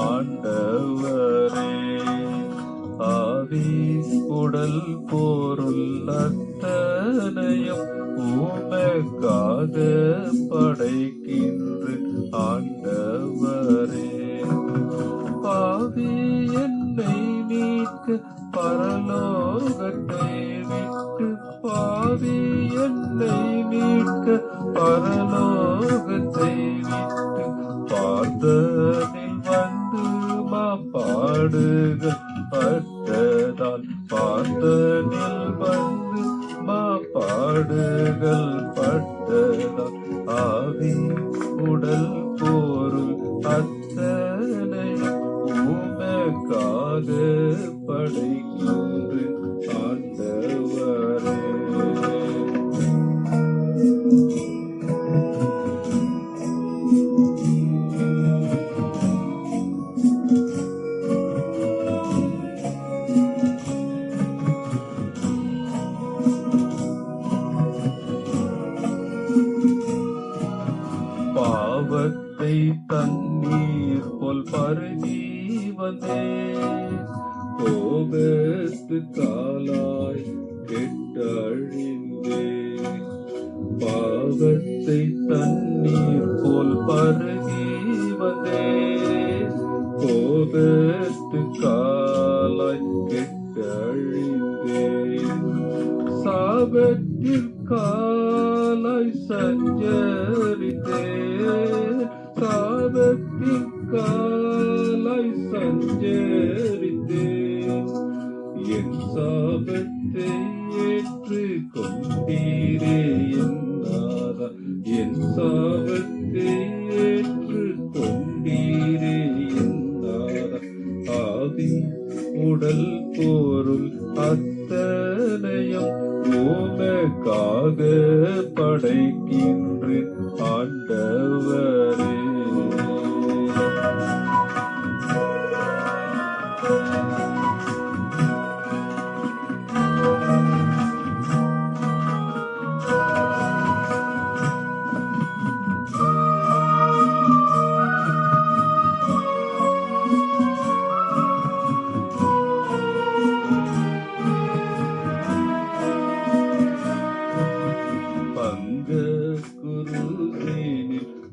ஆண்டவரே. ஆவி உடல் பொருள் அத்தனையும் உமக்காக படைக்கின்ற ஆண்டவரே. பாவி என்னை மீட்க பரலோகத்தை விட்டு, பாவி என்னை மீட்க பரலோகத்தை விட்டு, பார்த்தனில் வந்து மாப்பாடுகள் பட்டதால், பார்த்தனில் வந்து மாப்பாடுகள் பட்டதால், ஆவி உடல் பொருள் அத்தனையும் உமக்காக படைக்கின்ற ஆண்டவரே. பாவத்தை தண்ணீர் போல் பருகி வந்தே, கோபத்து காலாய் கெட்டழிந்தே. பாவத்தை தண்ணீர் போல் பருகி வந்தே, கோபத்து காலாய் கெட்டழிந்தே. சாபத்திற்காலாய் சஞ்சரித்தே, சாபத்திற்காலாய் சஞ்சரித்தே. என் சாபத்தை ஏற்று கொண்டீரே என்னாதா, என் சாபத்தை ஏற்று கொண்டீரே என்னாதா. ஆவி உடல் பொருள் அத்தனையும் உமக்காக படைக்கின்ற ஆண்டவரே.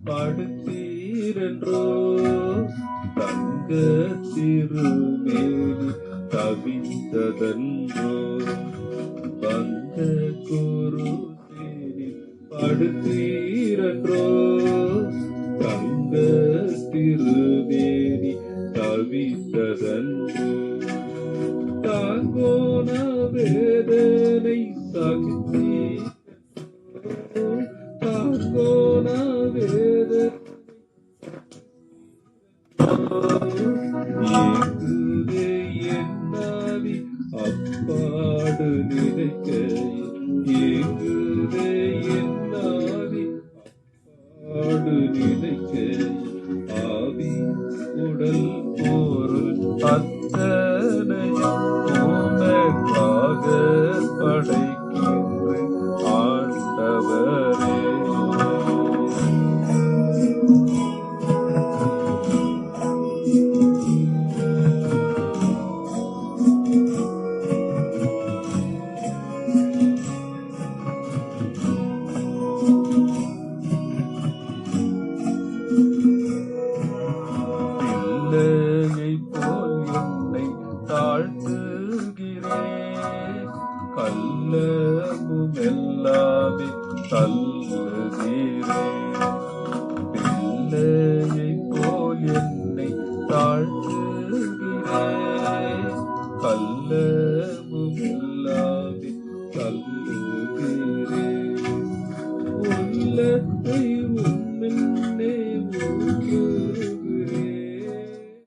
படுத்தீரென்றோ தங்க திருமேனி தவித்ததன்றோ. பங்க குருசேனி படுத்தீரென்றோ தங்க திருமேனி தவித்ததன்றோ. தாங்கோன வேதனை சகித்தீர், தாங்கோன வேதனை ஏங்குதே என்னாவி அப்பாடு நினைக்கையில், ஏங்குதே என்னாவி அப்பாடு நினைக்கையில். ஆவி உடல்